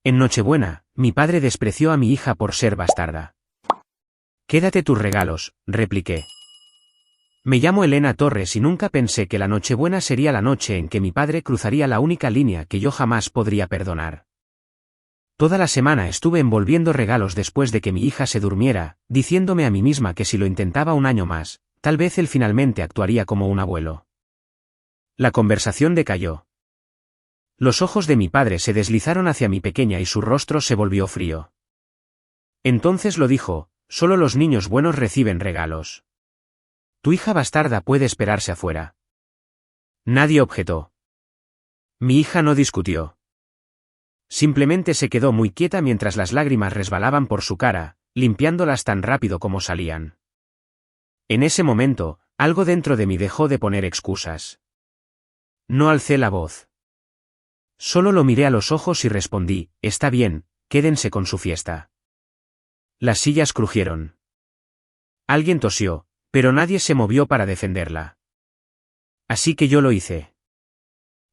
En Nochebuena, mi padre despreció a mi hija por ser bastarda. Quédate tus regalos, repliqué. Me llamo Elena Torres y nunca pensé que la Nochebuena sería la noche en que mi padre cruzaría la única línea que yo jamás podría perdonar. Toda la semana estuve envolviendo regalos después de que mi hija se durmiera, diciéndome a mí misma que si lo intentaba un año más, tal vez él finalmente actuaría como un abuelo. La conversación decayó. Los ojos de mi padre se deslizaron hacia mi pequeña y su rostro se volvió frío. Entonces lo dijo: solo los niños buenos reciben regalos. Tu hija bastarda puede esperarse afuera. Nadie objetó. Mi hija no discutió. Simplemente se quedó muy quieta mientras las lágrimas resbalaban por su cara, limpiándolas tan rápido como salían. En ese momento, algo dentro de mí dejó de poner excusas. No alcé la voz. Solo lo miré a los ojos y respondí: está bien, quédense con su fiesta. Las sillas crujieron. Alguien tosió, pero nadie se movió para defenderla. Así que yo lo hice.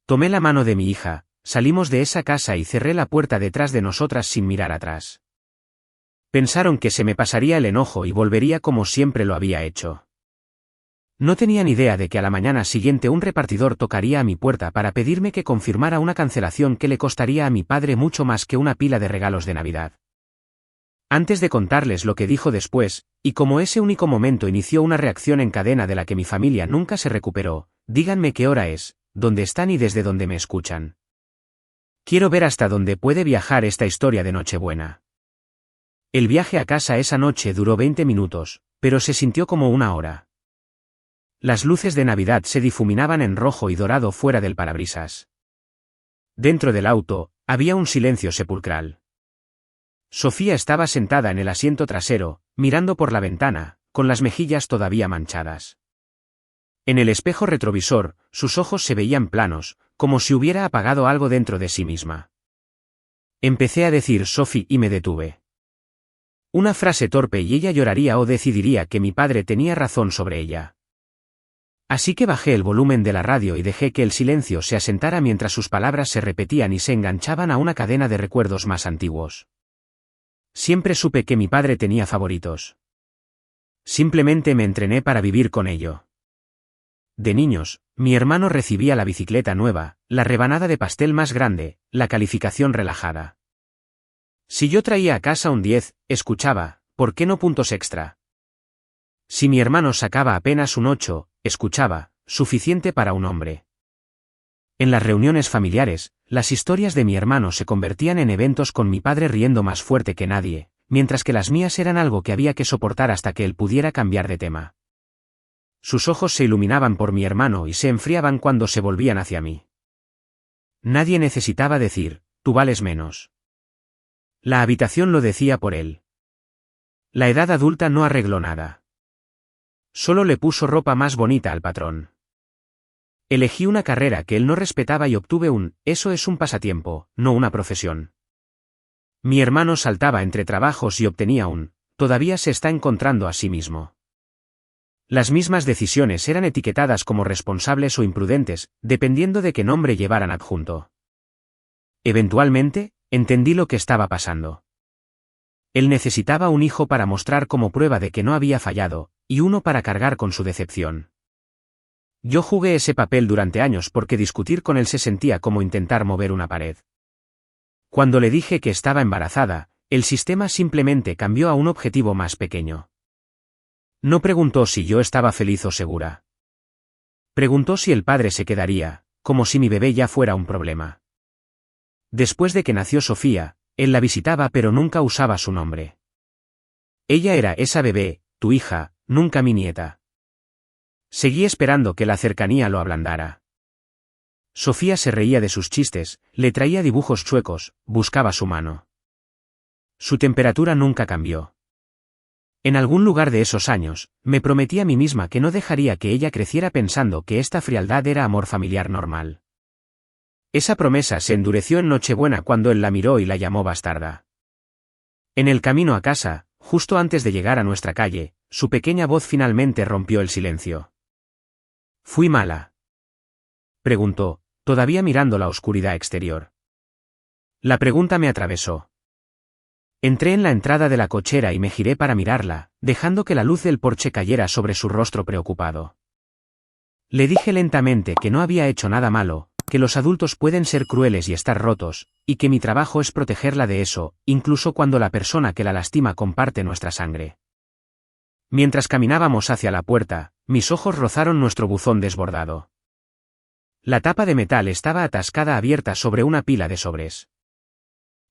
Tomé la mano de mi hija, salimos de esa casa y cerré la puerta detrás de nosotras sin mirar atrás. Pensaron que se me pasaría el enojo y volvería como siempre lo había hecho. No tenían idea de que a la mañana siguiente un repartidor tocaría a mi puerta para pedirme que confirmara una cancelación que le costaría a mi padre mucho más que una pila de regalos de Navidad. Antes de contarles lo que dijo después, y como ese único momento inició una reacción en cadena de la que mi familia nunca se recuperó, díganme qué hora es, dónde están y desde dónde me escuchan. Quiero ver hasta dónde puede viajar esta historia de Nochebuena. El viaje a casa esa noche duró 20 minutos, pero se sintió como una hora. Las luces de Navidad se difuminaban en rojo y dorado fuera del parabrisas. Dentro del auto, había un silencio sepulcral. Sofía estaba sentada en el asiento trasero, mirando por la ventana, con las mejillas todavía manchadas. En el espejo retrovisor, sus ojos se veían planos, como si hubiera apagado algo dentro de sí misma. Empecé a decir Sophie y me detuve. Una frase torpe y ella lloraría o decidiría que mi padre tenía razón sobre ella. Así que bajé el volumen de la radio y dejé que el silencio se asentara mientras sus palabras se repetían y se enganchaban a una cadena de recuerdos más antiguos. Siempre supe que mi padre tenía favoritos. Simplemente me entrené para vivir con ello. De niños, mi hermano recibía la bicicleta nueva, la rebanada de pastel más grande, la calificación relajada. Si yo traía a casa un 10, escuchaba: ¿por qué no puntos extra? Si mi hermano sacaba apenas un 8, escuchaba: suficiente para un hombre. En las reuniones familiares, las historias de mi hermano se convertían en eventos con mi padre riendo más fuerte que nadie, mientras que las mías eran algo que había que soportar hasta que él pudiera cambiar de tema. Sus ojos se iluminaban por mi hermano y se enfriaban cuando se volvían hacia mí. Nadie necesitaba decir: tú vales menos. La habitación lo decía por él. La edad adulta no arregló nada. Solo le puso ropa más bonita al patrón. Elegí una carrera que él no respetaba y obtuve un: eso es un pasatiempo, no una profesión. Mi hermano saltaba entre trabajos y obtenía un: todavía se está encontrando a sí mismo. Las mismas decisiones eran etiquetadas como responsables o imprudentes, dependiendo de qué nombre llevaran adjunto. Eventualmente, entendí lo que estaba pasando. Él necesitaba un hijo para mostrar como prueba de que no había fallado, y uno para cargar con su decepción. Yo jugué ese papel durante años porque discutir con él se sentía como intentar mover una pared. Cuando le dije que estaba embarazada, el sistema simplemente cambió a un objetivo más pequeño. No preguntó si yo estaba feliz o segura. Preguntó si el padre se quedaría, como si mi bebé ya fuera un problema. Después de que nació Sofía, él la visitaba pero nunca usaba su nombre. Ella era esa bebé, tu hija, nunca mi nieta. Seguí esperando que la cercanía lo ablandara. Sofía se reía de sus chistes, le traía dibujos chuecos, buscaba su mano. Su temperatura nunca cambió. En algún lugar de esos años, me prometí a mí misma que no dejaría que ella creciera pensando que esta frialdad era amor familiar normal. Esa promesa se endureció en Nochebuena cuando él la miró y la llamó bastarda. En el camino a casa, justo antes de llegar a nuestra calle, su pequeña voz finalmente rompió el silencio. ¿Fui mala?, preguntó, todavía mirando la oscuridad exterior. La pregunta me atravesó. Entré en la entrada de la cochera y me giré para mirarla, dejando que la luz del porche cayera sobre su rostro preocupado. Le dije lentamente que no había hecho nada malo, que los adultos pueden ser crueles y estar rotos, y que mi trabajo es protegerla de eso, incluso cuando la persona que la lastima comparte nuestra sangre. Mientras caminábamos hacia la puerta, mis ojos rozaron nuestro buzón desbordado. La tapa de metal estaba atascada abierta sobre una pila de sobres.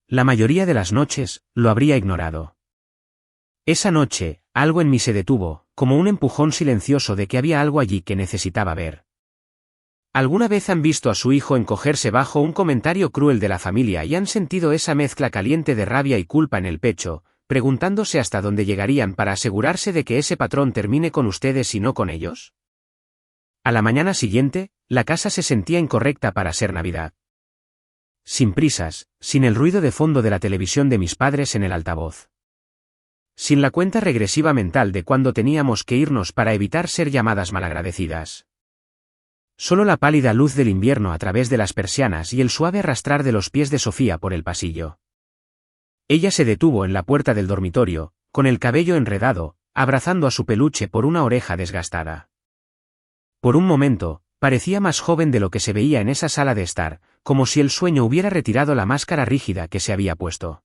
La mayoría de las noches, lo habría ignorado. Esa noche, algo en mí se detuvo, como un empujón silencioso de que había algo allí que necesitaba ver. ¿Alguna vez han visto a su hijo encogerse bajo un comentario cruel de la familia y han sentido esa mezcla caliente de rabia y culpa en el pecho, preguntándose hasta dónde llegarían para asegurarse de que ese patrón termine con ustedes y no con ellos? A la mañana siguiente, la casa se sentía incorrecta para ser Navidad. Sin prisas, sin el ruido de fondo de la televisión de mis padres en el altavoz. Sin la cuenta regresiva mental de cuándo teníamos que irnos para evitar ser llamadas malagradecidas. Solo la pálida luz del invierno a través de las persianas y el suave arrastrar de los pies de Sofía por el pasillo. Ella se detuvo en la puerta del dormitorio, con el cabello enredado, abrazando a su peluche por una oreja desgastada. Por un momento, parecía más joven de lo que se veía en esa sala de estar, como si el sueño hubiera retirado la máscara rígida que se había puesto.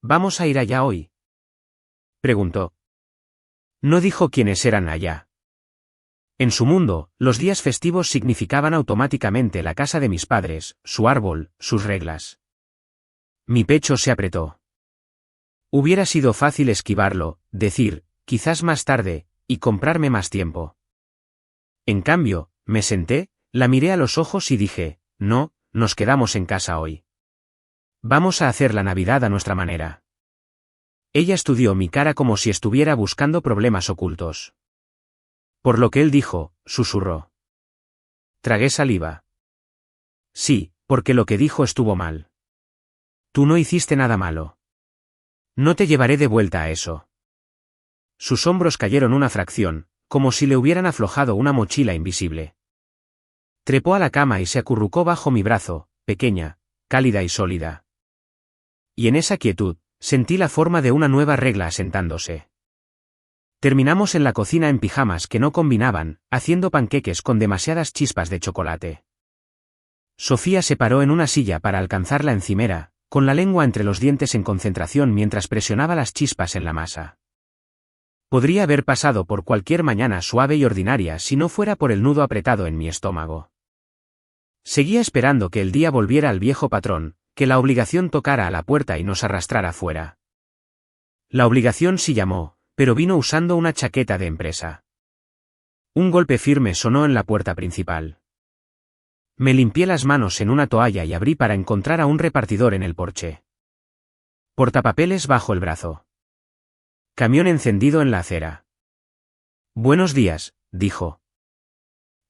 ¿Vamos a ir allá hoy?, preguntó. No dijo quiénes eran allá. En su mundo, los días festivos significaban automáticamente la casa de mis padres, su árbol, sus reglas. Mi pecho se apretó. Hubiera sido fácil esquivarlo, decir, quizás más tarde, y comprarme más tiempo. En cambio, me senté, la miré a los ojos y dije, no, nos quedamos en casa hoy. Vamos a hacer la Navidad a nuestra manera. Ella estudió mi cara como si estuviera buscando problemas ocultos. Por lo que él dijo, susurró. Tragué saliva. Sí, porque lo que dijo estuvo mal. Tú no hiciste nada malo. No te llevaré de vuelta a eso. Sus hombros cayeron una fracción, como si le hubieran aflojado una mochila invisible. Trepó a la cama y se acurrucó bajo mi brazo, pequeña, cálida y sólida. Y en esa quietud, sentí la forma de una nueva regla asentándose. Terminamos en la cocina en pijamas que no combinaban, haciendo panqueques con demasiadas chispas de chocolate. Sofía se paró en una silla para alcanzar la encimera, con la lengua entre los dientes en concentración mientras presionaba las chispas en la masa. Podría haber pasado por cualquier mañana suave y ordinaria si no fuera por el nudo apretado en mi estómago. Seguía esperando que el día volviera al viejo patrón, que la obligación tocara a la puerta y nos arrastrara fuera. La obligación sí llamó, pero vino usando una chaqueta de empresa. Un golpe firme sonó en la puerta principal. Me limpié las manos en una toalla y abrí para encontrar a un repartidor en el porche. Portapapeles bajo el brazo. Camión encendido en la acera. Buenos días, dijo.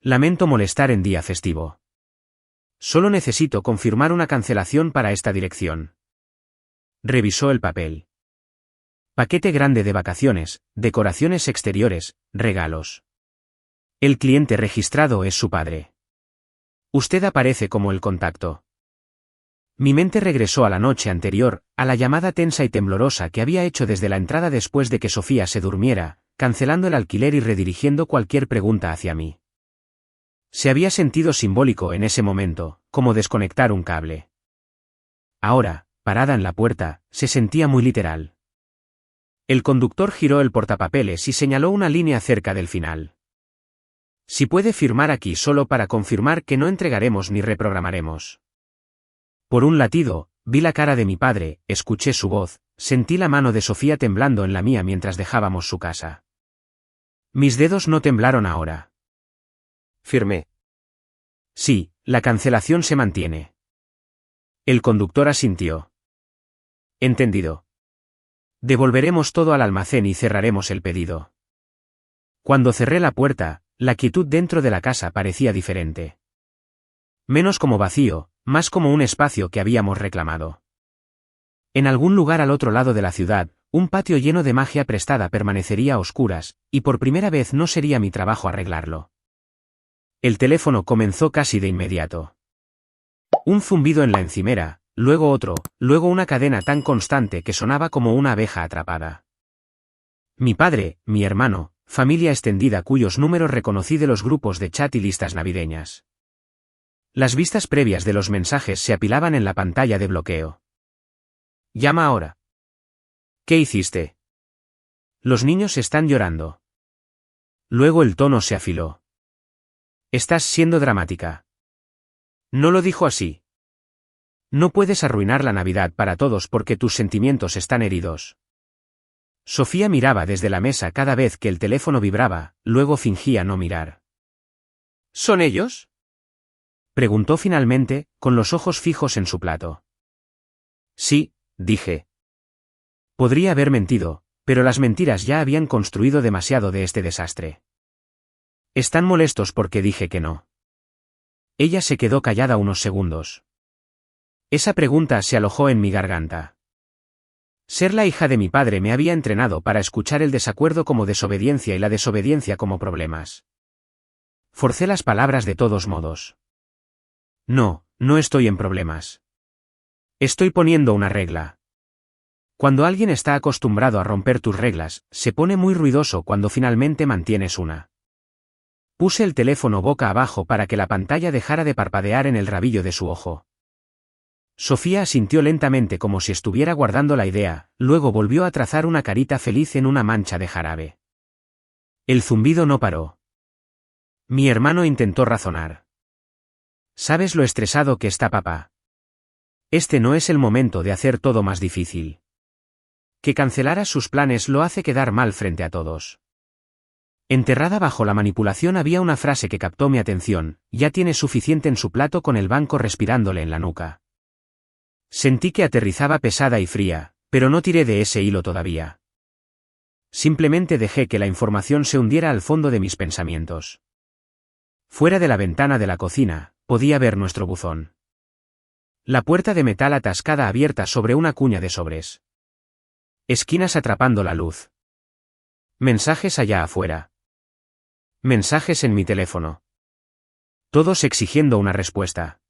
Lamento molestar en día festivo. Solo necesito confirmar una cancelación para esta dirección. Revisó el papel. Paquete grande de vacaciones, decoraciones exteriores, regalos. El cliente registrado es su padre. Usted aparece como el contacto. Mi mente regresó a la noche anterior, a la llamada tensa y temblorosa que había hecho desde la entrada después de que Sofía se durmiera, cancelando el alquiler y redirigiendo cualquier pregunta hacia mí. Se había sentido simbólico en ese momento, como desconectar un cable. Ahora, parada en la puerta, se sentía muy literal. El conductor giró el portapapeles y señaló una línea cerca del final. Si puede firmar aquí solo para confirmar que no entregaremos ni reprogramaremos. Por un latido, vi la cara de mi padre, escuché su voz, sentí la mano de Sofía temblando en la mía mientras dejábamos su casa. Mis dedos no temblaron ahora. Firmé. Sí, la cancelación se mantiene. El conductor asintió. Entendido. Devolveremos todo al almacén y cerraremos el pedido. Cuando cerré la puerta, la quietud dentro de la casa parecía diferente. Menos como vacío, más como un espacio que habíamos reclamado. En algún lugar al otro lado de la ciudad, un patio lleno de magia prestada permanecería a oscuras, y por primera vez no sería mi trabajo arreglarlo. El teléfono comenzó casi de inmediato. Un zumbido en la encimera, luego otro, luego una cadena tan constante que sonaba como una abeja atrapada. Mi padre, mi hermano, familia extendida cuyos números reconocí de los grupos de chat y listas navideñas. Las vistas previas de los mensajes se apilaban en la pantalla de bloqueo. Llama ahora. ¿Qué hiciste? Los niños están llorando. Luego el tono se afiló. Estás siendo dramática. No lo dijo así. No puedes arruinar la Navidad para todos porque tus sentimientos están heridos. Sofía miraba desde la mesa cada vez que el teléfono vibraba, luego fingía no mirar. ¿Son ellos? Preguntó finalmente, con los ojos fijos en su plato. Sí, dije. Podría haber mentido, pero las mentiras ya habían construido demasiado de este desastre. Están molestos porque dije que no. Ella se quedó callada unos segundos. Esa pregunta se alojó en mi garganta. Ser la hija de mi padre me había entrenado para escuchar el desacuerdo como desobediencia y la desobediencia como problemas. Forcé las palabras de todos modos. No, no estoy en problemas. Estoy poniendo una regla. Cuando alguien está acostumbrado a romper tus reglas, se pone muy ruidoso cuando finalmente mantienes una. Puse el teléfono boca abajo para que la pantalla dejara de parpadear en el rabillo de su ojo. Sofía asintió lentamente como si estuviera guardando la idea, luego volvió a trazar una carita feliz en una mancha de jarabe. El zumbido no paró. Mi hermano intentó razonar. ¿Sabes lo estresado que está papá? Este no es el momento de hacer todo más difícil. Que cancelaras sus planes lo hace quedar mal frente a todos. Enterrada bajo la manipulación había una frase que captó mi atención: ya tienes suficiente en su plato con el banco respirándole en la nuca. Sentí que aterrizaba pesada y fría, pero no tiré de ese hilo todavía. Simplemente dejé que la información se hundiera al fondo de mis pensamientos. Fuera de la ventana de la cocina, podía ver nuestro buzón. La puerta de metal atascada abierta sobre una cuña de sobres. Esquinas atrapando la luz. Mensajes allá afuera. Mensajes en mi teléfono. Todos exigiendo una respuesta.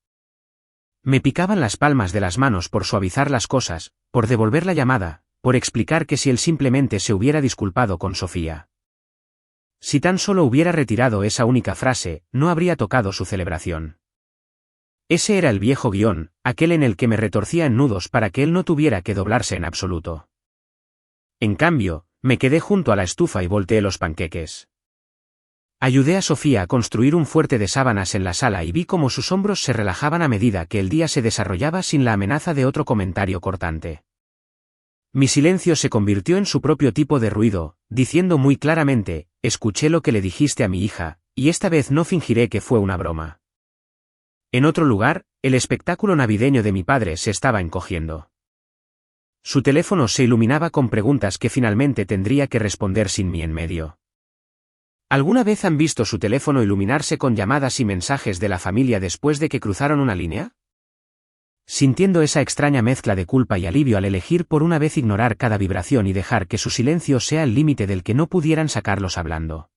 Me picaban las palmas de las manos por suavizar las cosas, por devolver la llamada, por explicar que si él simplemente se hubiera disculpado con Sofía. Si tan solo hubiera retirado esa única frase, no habría tocado su celebración. Ese era el viejo guión, aquel en el que me retorcía en nudos para que él no tuviera que doblarse en absoluto. En cambio, me quedé junto a la estufa y volteé los panqueques. Ayudé a Sofía a construir un fuerte de sábanas en la sala y vi cómo sus hombros se relajaban a medida que el día se desarrollaba sin la amenaza de otro comentario cortante. Mi silencio se convirtió en su propio tipo de ruido, diciendo muy claramente: escuché lo que le dijiste a mi hija, y esta vez no fingiré que fue una broma. En otro lugar, el espectáculo navideño de mi padre se estaba encogiendo. Su teléfono se iluminaba con preguntas que finalmente tendría que responder sin mí en medio. ¿Alguna vez han visto su teléfono iluminarse con llamadas y mensajes de la familia después de que cruzaron una línea? Sintiendo esa extraña mezcla de culpa y alivio al elegir por una vez ignorar cada vibración y dejar que su silencio sea el límite del que no pudieran sacarlos hablando.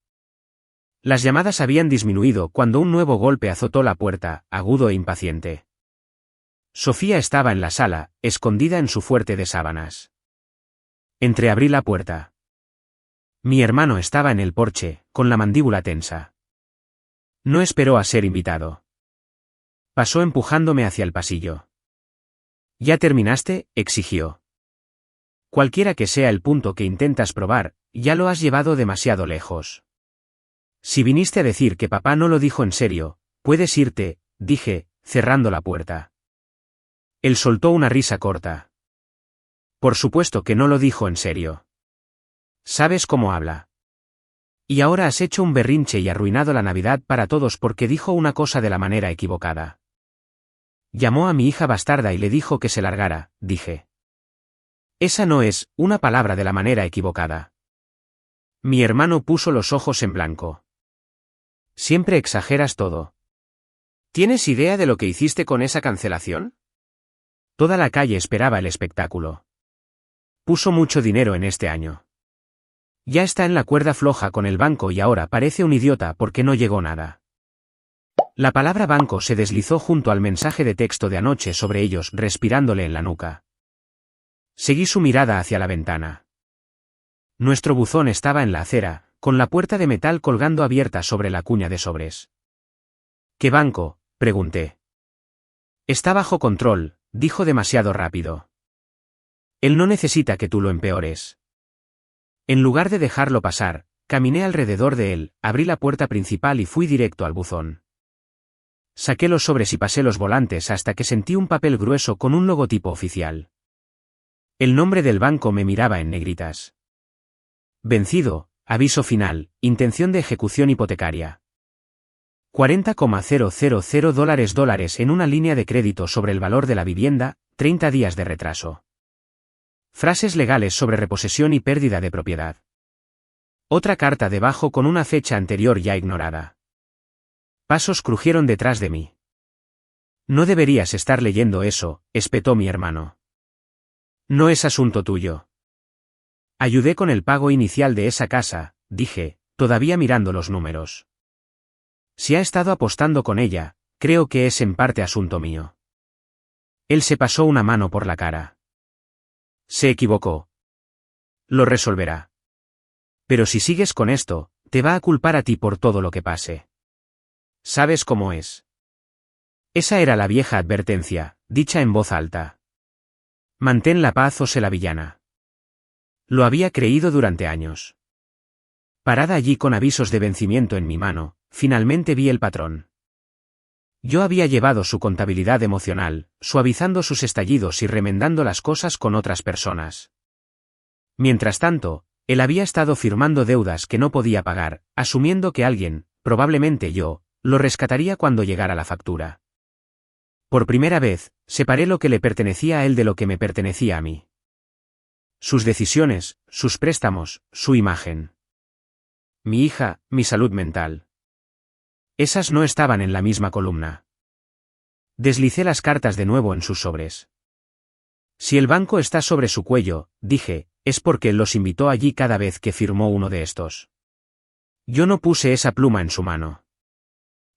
Las llamadas habían disminuido cuando un nuevo golpe azotó la puerta, agudo e impaciente. Sofía estaba en la sala, escondida en su fuerte de sábanas. Entreabrí la puerta. Mi hermano estaba en el porche, con la mandíbula tensa. No esperó a ser invitado. Pasó empujándome hacia el pasillo. ¿Ya terminaste?, exigió. Cualquiera que sea el punto que intentas probar, ya lo has llevado demasiado lejos. Si viniste a decir que papá no lo dijo en serio, puedes irte, dije, cerrando la puerta. Él soltó una risa corta. Por supuesto que no lo dijo en serio. ¿Sabes cómo habla? Y ahora has hecho un berrinche y arruinado la Navidad para todos porque dijo una cosa de la manera equivocada. Llamó a mi hija bastarda y le dijo que se largara, dije. Esa no es una palabra de la manera equivocada. Mi hermano puso los ojos en blanco. Siempre exageras todo. ¿Tienes idea de lo que hiciste con esa cancelación? Toda la calle esperaba el espectáculo. Puso mucho dinero en este año. Ya está en la cuerda floja con el banco y ahora parece un idiota porque no llegó nada. La palabra banco se deslizó junto al mensaje de texto de anoche sobre ellos, respirándole en la nuca. Seguí su mirada hacia la ventana. Nuestro buzón estaba en la acera, con la puerta de metal colgando abierta sobre la cuña de sobres. ¿Qué banco?, pregunté. Está bajo control, dijo demasiado rápido. Él no necesita que tú lo empeores. En lugar de dejarlo pasar, caminé alrededor de él, abrí la puerta principal y fui directo al buzón. Saqué los sobres y pasé los volantes hasta que sentí un papel grueso con un logotipo oficial. El nombre del banco me miraba en negritas. Vencido, aviso final, intención de ejecución hipotecaria. $40,000 en una línea de crédito sobre el valor de la vivienda, 30 días de retraso. Frases legales sobre reposesión y pérdida de propiedad. Otra carta debajo con una fecha anterior ya ignorada. Pasos crujieron detrás de mí. No deberías estar leyendo eso, espetó mi hermano. No es asunto tuyo. Ayudé con el pago inicial de esa casa, dije, todavía mirando los números. Si ha estado apostando con ella, creo que es en parte asunto mío. Él se pasó una mano por la cara. Se equivocó. Lo resolverá. Pero si sigues con esto, te va a culpar a ti por todo lo que pase. ¿Sabes cómo es? Esa era la vieja advertencia, dicha en voz alta. Mantén la paz o sé la villana. Lo había creído durante años. Parada allí con avisos de vencimiento en mi mano, finalmente vi el patrón. Yo había llevado su contabilidad emocional, suavizando sus estallidos y remendando las cosas con otras personas. Mientras tanto, él había estado firmando deudas que no podía pagar, asumiendo que alguien, probablemente yo, lo rescataría cuando llegara la factura. Por primera vez, separé lo que le pertenecía a él de lo que me pertenecía a mí. Sus decisiones, sus préstamos, su imagen. Mi hija, mi salud mental. Esas no estaban en la misma columna. Deslicé las cartas de nuevo en sus sobres. Si el banco está sobre su cuello, dije, es porque él los invitó allí cada vez que firmó uno de estos. Yo no puse esa pluma en su mano.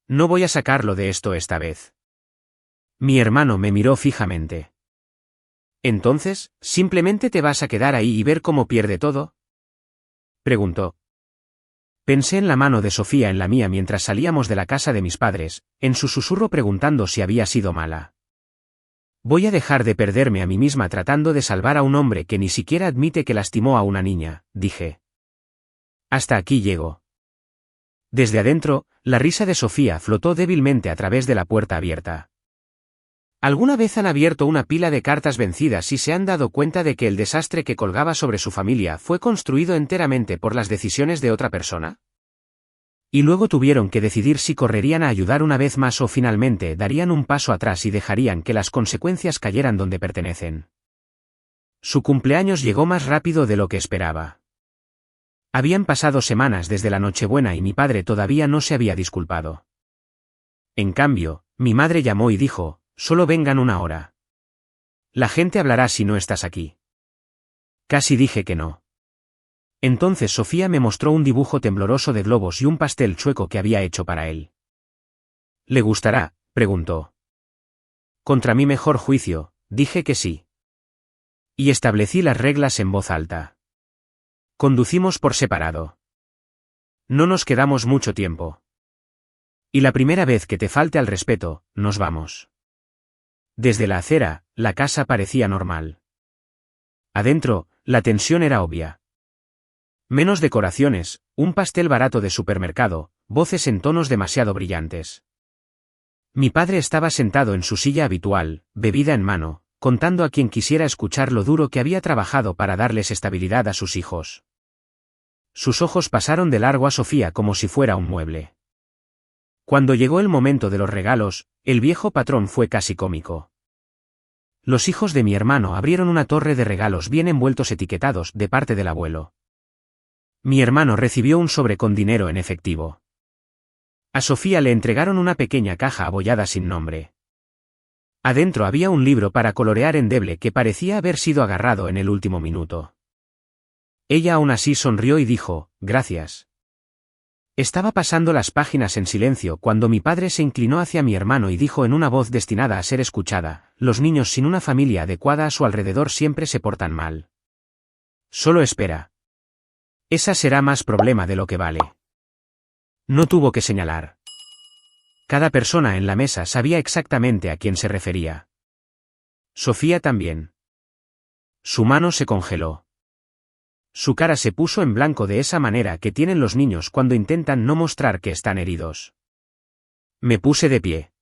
No voy a sacarlo de esto esta vez. Mi hermano me miró fijamente. ¿Entonces, simplemente te vas a quedar ahí y ver cómo pierde todo?, preguntó. Pensé en la mano de Sofía en la mía mientras salíamos de la casa de mis padres, en su susurro preguntando si había sido mala. Voy a dejar de perderme a mí misma tratando de salvar a un hombre que ni siquiera admite que lastimó a una niña, dije. Hasta aquí llego. Desde adentro, la risa de Sofía flotó débilmente a través de la puerta abierta. ¿Alguna vez han abierto una pila de cartas vencidas y se han dado cuenta de que el desastre que colgaba sobre su familia fue construido enteramente por las decisiones de otra persona? Y luego tuvieron que decidir si correrían a ayudar una vez más o finalmente darían un paso atrás y dejarían que las consecuencias cayeran donde pertenecen. Su cumpleaños llegó más rápido de lo que esperaba. Habían pasado semanas desde la Nochebuena y mi padre todavía no se había disculpado. En cambio, mi madre llamó y dijo, solo vengan una hora. La gente hablará si no estás aquí. Casi dije que no. Entonces Sofía me mostró un dibujo tembloroso de globos y un pastel chueco que había hecho para él. ¿Le gustará?, preguntó. Contra mi mejor juicio, dije que sí. Y establecí las reglas en voz alta. Conducimos por separado. No nos quedamos mucho tiempo. Y la primera vez que te falte al respeto, nos vamos. Desde la acera, la casa parecía normal. Adentro, la tensión era obvia. Menos decoraciones, un pastel barato de supermercado, voces en tonos demasiado brillantes. Mi padre estaba sentado en su silla habitual, bebida en mano, contando a quien quisiera escuchar lo duro que había trabajado para darles estabilidad a sus hijos. Sus ojos pasaron de largo a Sofía como si fuera un mueble. Cuando llegó el momento de los regalos, el viejo patrón fue casi cómico. Los hijos de mi hermano abrieron una torre de regalos bien envueltos etiquetados de parte del abuelo. Mi hermano recibió un sobre con dinero en efectivo. A Sofía le entregaron una pequeña caja abollada sin nombre. Adentro había un libro para colorear endeble que parecía haber sido agarrado en el último minuto. Ella aún así sonrió y dijo, gracias. Estaba pasando las páginas en silencio cuando mi padre se inclinó hacia mi hermano y dijo en una voz destinada a ser escuchada: los niños sin una familia adecuada a su alrededor siempre se portan mal. Solo espera. Esa será más problema de lo que vale. No tuvo que señalar. Cada persona en la mesa sabía exactamente a quién se refería. Sofía también. Su mano se congeló. Su cara se puso en blanco de esa manera que tienen los niños cuando intentan no mostrar que están heridos. Me puse de pie.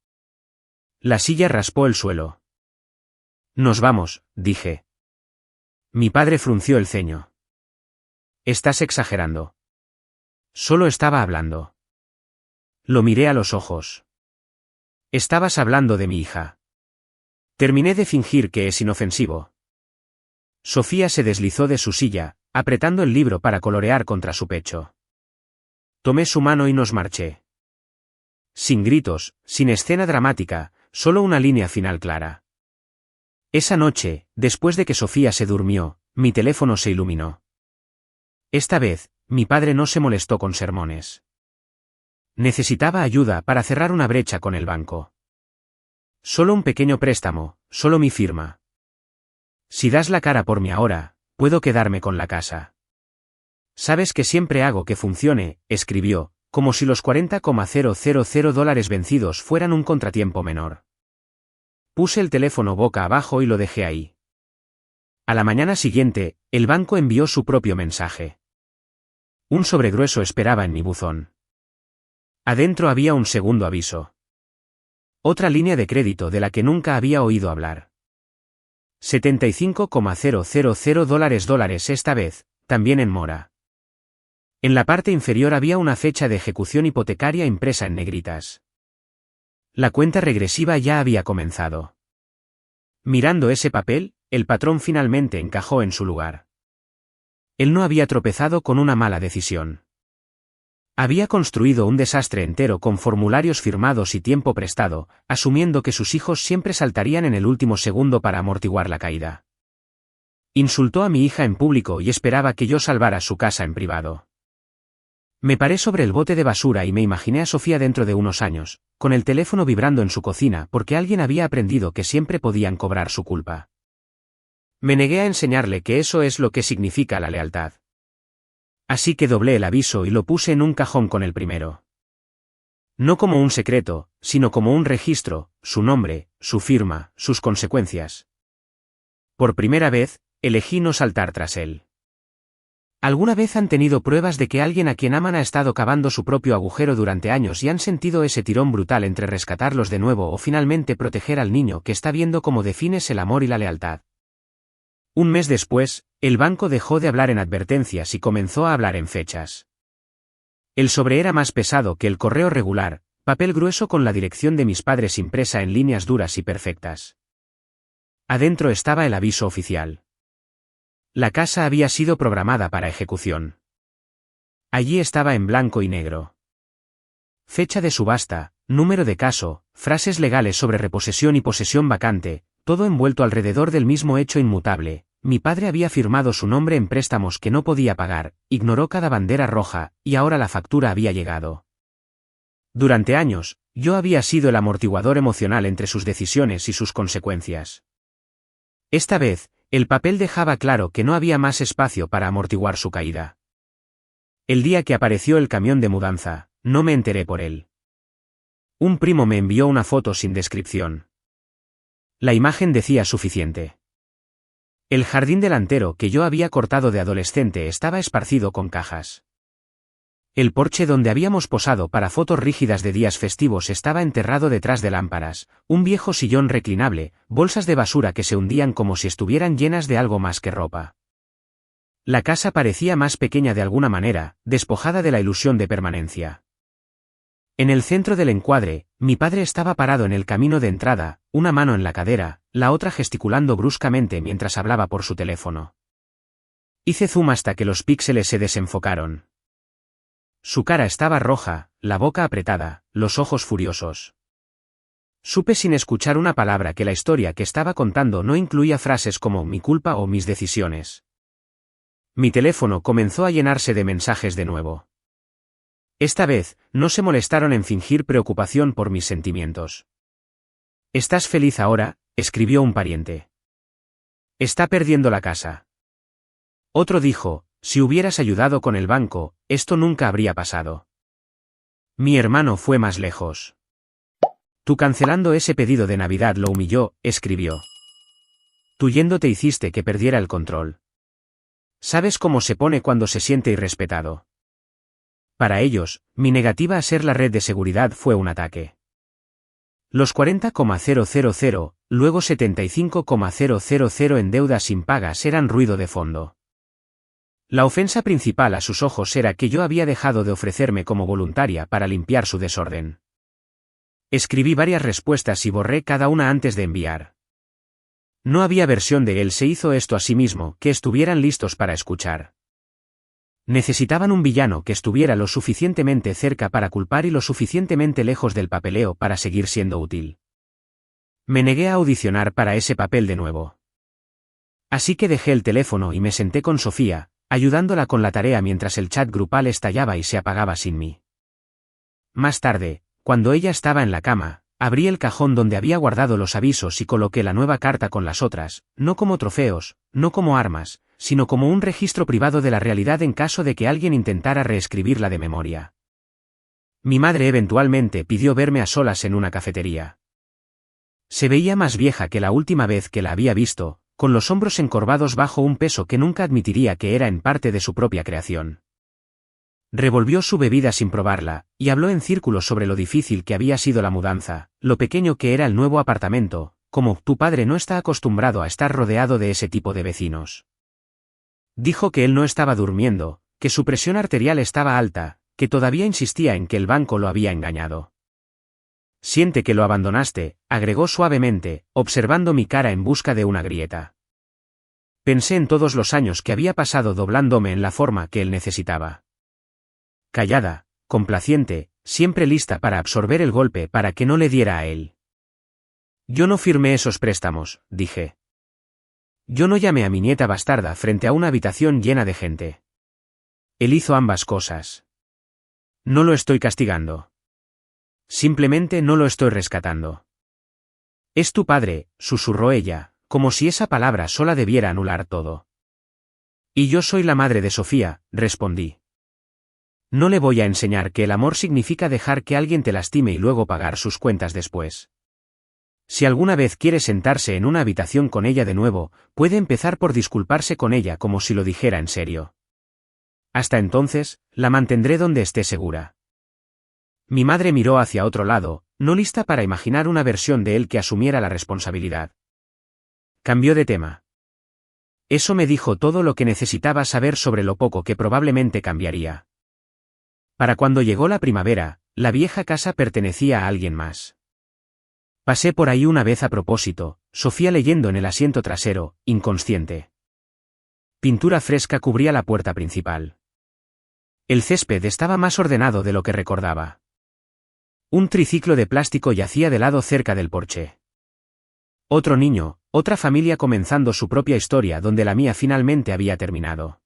La silla raspó el suelo. Nos vamos, dije. Mi padre frunció el ceño. Estás exagerando. Solo estaba hablando. Lo miré a los ojos. Estabas hablando de mi hija. Terminé de fingir que es inofensivo. Sofía se deslizó de su silla, apretando el libro para colorear contra su pecho. Tomé su mano y nos marché. Sin gritos, sin escena dramática, solo una línea final clara. Esa noche, después de que Sofía se durmió, mi teléfono se iluminó. Esta vez, mi padre no se molestó con sermones. Necesitaba ayuda para cerrar una brecha con el banco. Solo un pequeño préstamo, solo mi firma. Si das la cara por mí ahora, puedo quedarme con la casa. Sabes que siempre hago que funcione, escribió, como si los $40,000 vencidos fueran un contratiempo menor. Puse el teléfono boca abajo y lo dejé ahí. A la mañana siguiente, el banco envió su propio mensaje. Un sobregrueso esperaba en mi buzón. Adentro había un segundo aviso. Otra línea de crédito de la que nunca había oído hablar. $75,000 esta vez, también en mora. En la parte inferior había una fecha de ejecución hipotecaria impresa en negritas. La cuenta regresiva ya había comenzado. Mirando ese papel, el patrón finalmente encajó en su lugar. Él no había tropezado con una mala decisión. Había construido un desastre entero con formularios firmados y tiempo prestado, asumiendo que sus hijos siempre saltarían en el último segundo para amortiguar la caída. Insultó a mi hija en público y esperaba que yo salvara su casa en privado. Me paré sobre el bote de basura y me imaginé a Sofía dentro de unos años, con el teléfono vibrando en su cocina porque alguien había aprendido que siempre podían cobrar su culpa. Me negué a enseñarle que eso es lo que significa la lealtad. Así que doblé el aviso y lo puse en un cajón con el primero. No como un secreto, sino como un registro, su nombre, su firma, sus consecuencias. Por primera vez, elegí no saltar tras él. ¿Alguna vez han tenido pruebas de que alguien a quien aman ha estado cavando su propio agujero durante años y han sentido ese tirón brutal entre rescatarlos de nuevo o finalmente proteger al niño que está viendo cómo defines el amor y la lealtad? Un mes después, el banco dejó de hablar en advertencias y comenzó a hablar en fechas. El sobre era más pesado que el correo regular, papel grueso con la dirección de mis padres impresa en líneas duras y perfectas. Adentro estaba el aviso oficial. La casa había sido programada para ejecución. Allí estaba en blanco y negro. Fecha de subasta, número de caso, frases legales sobre reposesión y posesión vacante, todo envuelto alrededor del mismo hecho inmutable. Mi padre había firmado su nombre en préstamos que no podía pagar, ignoró cada bandera roja, y ahora la factura había llegado. Durante años, yo había sido el amortiguador emocional entre sus decisiones y sus consecuencias. Esta vez, el papel dejaba claro que no había más espacio para amortiguar su caída. El día que apareció el camión de mudanza, no me enteré por él. Un primo me envió una foto sin descripción. La imagen decía suficiente. El jardín delantero que yo había cortado de adolescente estaba esparcido con cajas. El porche donde habíamos posado para fotos rígidas de días festivos estaba enterrado detrás de lámparas, un viejo sillón reclinable, bolsas de basura que se hundían como si estuvieran llenas de algo más que ropa. La casa parecía más pequeña de alguna manera, despojada de la ilusión de permanencia. En el centro del encuadre, mi padre estaba parado en el camino de entrada, una mano en la cadera, la otra gesticulando bruscamente mientras hablaba por su teléfono. Hice zoom hasta que los píxeles se desenfocaron. Su cara estaba roja, la boca apretada, los ojos furiosos. Supe sin escuchar una palabra que la historia que estaba contando no incluía frases como mi culpa o mis decisiones. Mi teléfono comenzó a llenarse de mensajes de nuevo. Esta vez, no se molestaron en fingir preocupación por mis sentimientos. ¿Estás feliz ahora?, escribió un pariente. Está perdiendo la casa. Otro dijo, si hubieras ayudado con el banco, esto nunca habría pasado. Mi hermano fue más lejos. Tú cancelando ese pedido de Navidad lo humilló, escribió. Tú yéndote hiciste que perdiera el control. ¿Sabes cómo se pone cuando se siente irrespetado? Para ellos, mi negativa a ser la red de seguridad fue un ataque. Los 40,000, luego 75,000 en deudas impagas eran ruido de fondo. La ofensa principal a sus ojos era que yo había dejado de ofrecerme como voluntaria para limpiar su desorden. Escribí varias respuestas y borré cada una antes de enviar. No había versión de él se hizo esto a sí mismo que estuvieran listos para escuchar. Necesitaban un villano que estuviera lo suficientemente cerca para culpar y lo suficientemente lejos del papeleo para seguir siendo útil. Me negué a audicionar para ese papel de nuevo. Así que dejé el teléfono y me senté con Sofía, ayudándola con la tarea mientras el chat grupal estallaba y se apagaba sin mí. Más tarde, cuando ella estaba en la cama, abrí el cajón donde había guardado los avisos y coloqué la nueva carta con las otras, no como trofeos, no como armas, sino como un registro privado de la realidad en caso de que alguien intentara reescribirla de memoria. Mi madre eventualmente pidió verme a solas en una cafetería. Se veía más vieja que la última vez que la había visto, con los hombros encorvados bajo un peso que nunca admitiría que era en parte de su propia creación. Revolvió su bebida sin probarla, y habló en círculos sobre lo difícil que había sido la mudanza, lo pequeño que era el nuevo apartamento, como tu padre no está acostumbrado a estar rodeado de ese tipo de vecinos. Dijo que él no estaba durmiendo, que su presión arterial estaba alta, que todavía insistía en que el banco lo había engañado. Siente que lo abandonaste, agregó suavemente, observando mi cara en busca de una grieta. Pensé en todos los años que había pasado doblándome en la forma que él necesitaba. Callada, complaciente, siempre lista para absorber el golpe para que no le diera a él. Yo no firmé esos préstamos, dije. Yo no llamé a mi nieta bastarda frente a una habitación llena de gente. Él hizo ambas cosas. No lo estoy castigando. Simplemente no lo estoy rescatando. Es tu padre, susurró ella, como si esa palabra sola debiera anular todo. Y yo soy la madre de Sofía, respondí. No le voy a enseñar que el amor significa dejar que alguien te lastime y luego pagar sus cuentas después. Si alguna vez quiere sentarse en una habitación con ella de nuevo, puede empezar por disculparse con ella como si lo dijera en serio. Hasta entonces, la mantendré donde esté segura. Mi madre miró hacia otro lado, no lista para imaginar una versión de él que asumiera la responsabilidad. Cambió de tema. Eso me dijo todo lo que necesitaba saber sobre lo poco que probablemente cambiaría. Para cuando llegó la primavera, la vieja casa pertenecía a alguien más. Pasé por ahí una vez a propósito, Sofía leyendo en el asiento trasero, inconsciente. Pintura fresca cubría la puerta principal. El césped estaba más ordenado de lo que recordaba. Un triciclo de plástico yacía de lado cerca del porche. Otro niño, otra familia comenzando su propia historia donde la mía finalmente había terminado.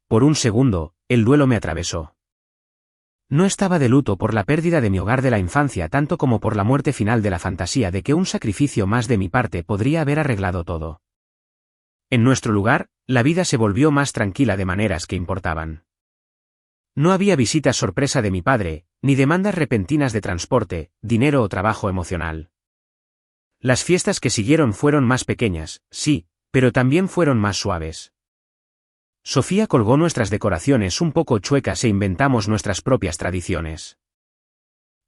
Por un segundo, el duelo me atravesó. No estaba de luto por la pérdida de mi hogar de la infancia tanto como por la muerte final de la fantasía de que un sacrificio más de mi parte podría haber arreglado todo. En nuestro lugar, la vida se volvió más tranquila de maneras que importaban. No había visitas sorpresa de mi padre, ni demandas repentinas de transporte, dinero o trabajo emocional. Las fiestas que siguieron fueron más pequeñas, sí, pero también fueron más suaves. Sofía colgó nuestras decoraciones un poco chuecas e inventamos nuestras propias tradiciones.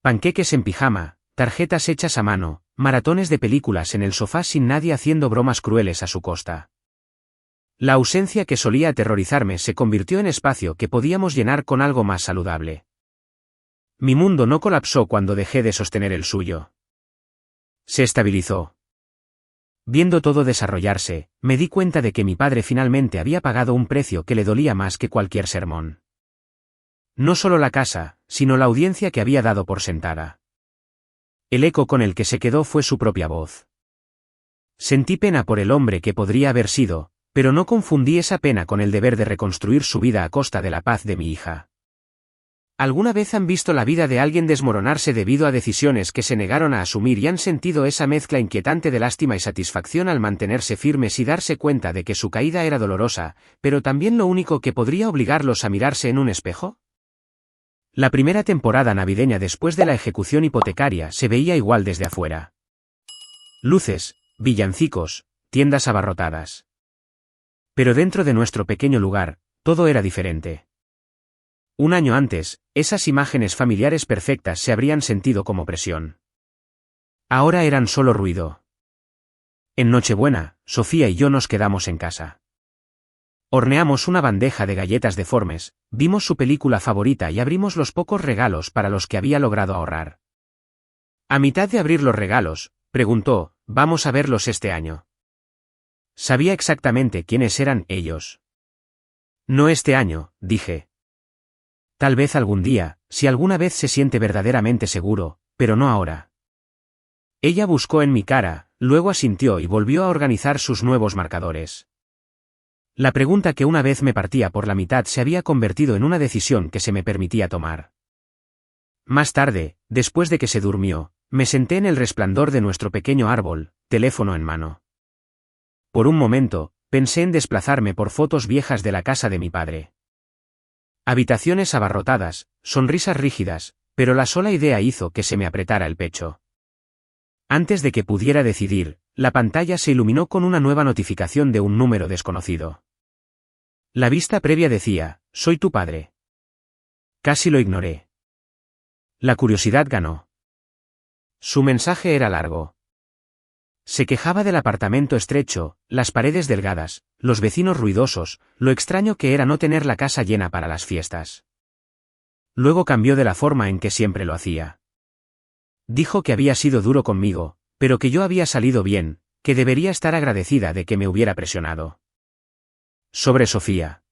Panqueques en pijama, tarjetas hechas a mano, maratones de películas en el sofá sin nadie haciendo bromas crueles a su costa. La ausencia que solía aterrorizarme se convirtió en espacio que podíamos llenar con algo más saludable. Mi mundo no colapsó cuando dejé de sostener el suyo. Se estabilizó. Viendo todo desarrollarse, me di cuenta de que mi padre finalmente había pagado un precio que le dolía más que cualquier sermón. No solo la casa, sino la audiencia que había dado por sentada. El eco con el que se quedó fue su propia voz. Sentí pena por el hombre que podría haber sido, pero no confundí esa pena con el deber de reconstruir su vida a costa de la paz de mi hija. ¿Alguna vez han visto la vida de alguien desmoronarse debido a decisiones que se negaron a asumir y han sentido esa mezcla inquietante de lástima y satisfacción al mantenerse firmes y darse cuenta de que su caída era dolorosa, pero también lo único que podría obligarlos a mirarse en un espejo? La primera temporada navideña después de la ejecución hipotecaria se veía igual desde afuera. Luces, villancicos, tiendas abarrotadas. Pero dentro de nuestro pequeño lugar, todo era diferente. Un año antes, esas imágenes familiares perfectas se habrían sentido como presión. Ahora eran solo ruido. En Nochebuena, Sofía y yo nos quedamos en casa. Horneamos una bandeja de galletas deformes, vimos su película favorita y abrimos los pocos regalos para los que había logrado ahorrar. A mitad de abrir los regalos, preguntó, ¿vamos a verlos este año? Sabía exactamente quiénes eran ellos. No este año, dije. Tal vez algún día, si alguna vez se siente verdaderamente seguro, pero no ahora. Ella buscó en mi cara, luego asintió y volvió a organizar sus nuevos marcadores. La pregunta que una vez me partía por la mitad se había convertido en una decisión que se me permitía tomar. Más tarde, después de que se durmió, me senté en el resplandor de nuestro pequeño árbol, teléfono en mano. Por un momento, pensé en desplazarme por fotos viejas de la casa de mi padre. Habitaciones abarrotadas, sonrisas rígidas, pero la sola idea hizo que se me apretara el pecho. Antes de que pudiera decidir, la pantalla se iluminó con una nueva notificación de un número desconocido. La vista previa decía, «Soy tu padre». Casi lo ignoré. La curiosidad ganó. Su mensaje era largo. Se quejaba del apartamento estrecho, las paredes delgadas, los vecinos ruidosos, lo extraño que era no tener la casa llena para las fiestas. Luego cambió de la forma en que siempre lo hacía. Dijo que había sido duro conmigo, pero que yo había salido bien, que debería estar agradecida de que me hubiera presionado. Sobre Sofía.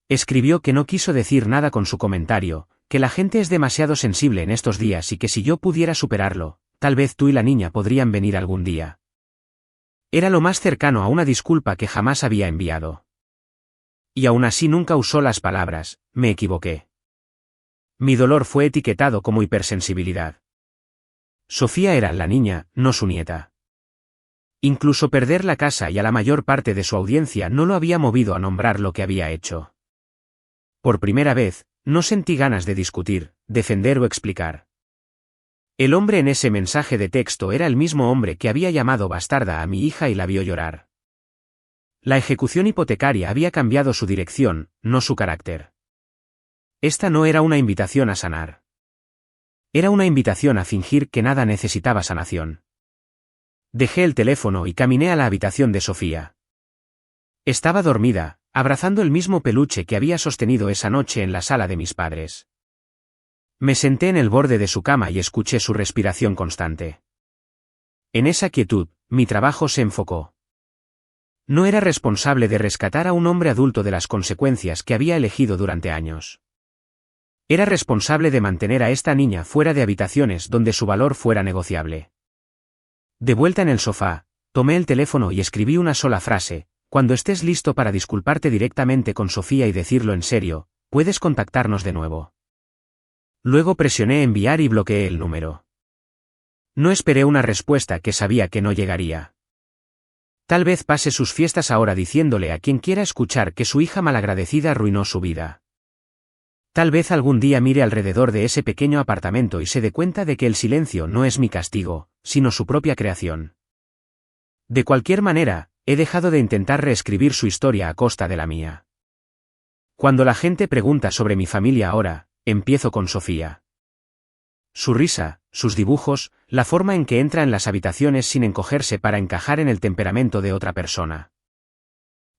Escribió que no quiso decir nada con su comentario, que la gente es demasiado sensible en estos días y que si yo pudiera superarlo, tal vez tú y la niña podrían venir algún día. Era lo más cercano a una disculpa que jamás había enviado. Y aún así nunca usó las palabras, me equivoqué. Mi dolor fue etiquetado como hipersensibilidad. Sofía era la niña, no su nieta. Incluso perder la casa y a la mayor parte de su audiencia no lo había movido a nombrar lo que había hecho. Por primera vez, no sentí ganas de discutir, defender o explicar. El hombre en ese mensaje de texto era el mismo hombre que había llamado bastarda a mi hija y la vio llorar. La ejecución hipotecaria había cambiado su dirección, no su carácter. Esta no era una invitación a sanar. Era una invitación a fingir que nada necesitaba sanación. Dejé el teléfono y caminé a la habitación de Sofía. Estaba dormida, abrazando el mismo peluche que había sostenido esa noche en la sala de mis padres. Me senté en el borde de su cama y escuché su respiración constante. En esa quietud, mi trabajo se enfocó. No era responsable de rescatar a un hombre adulto de las consecuencias que había elegido durante años. Era responsable de mantener a esta niña fuera de habitaciones donde su valor fuera negociable. De vuelta en el sofá, tomé el teléfono y escribí una sola frase: cuando estés listo para disculparte directamente con Sofía y decirlo en serio, puedes contactarnos de nuevo. Luego presioné enviar y bloqueé el número. No esperé una respuesta que sabía que no llegaría. Tal vez pase sus fiestas ahora diciéndole a quien quiera escuchar que su hija malagradecida arruinó su vida. Tal vez algún día mire alrededor de ese pequeño apartamento y se dé cuenta de que el silencio no es mi castigo, sino su propia creación. De cualquier manera, he dejado de intentar reescribir su historia a costa de la mía. Cuando la gente pregunta sobre mi familia ahora, empiezo con Sofía. Su risa, sus dibujos, la forma en que entra en las habitaciones sin encogerse para encajar en el temperamento de otra persona.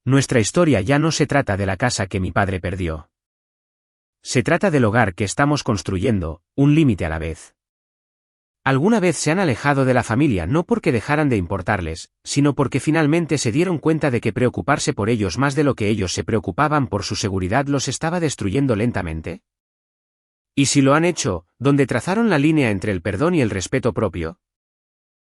Nuestra historia ya no se trata de la casa que mi padre perdió. Se trata del hogar que estamos construyendo, un límite a la vez. Alguna vez se han alejado de la familia no porque dejaran de importarles, sino porque finalmente se dieron cuenta de que preocuparse por ellos más de lo que ellos se preocupaban por su seguridad los estaba destruyendo lentamente. ¿Y si lo han hecho, donde trazaron la línea entre el perdón y el respeto propio?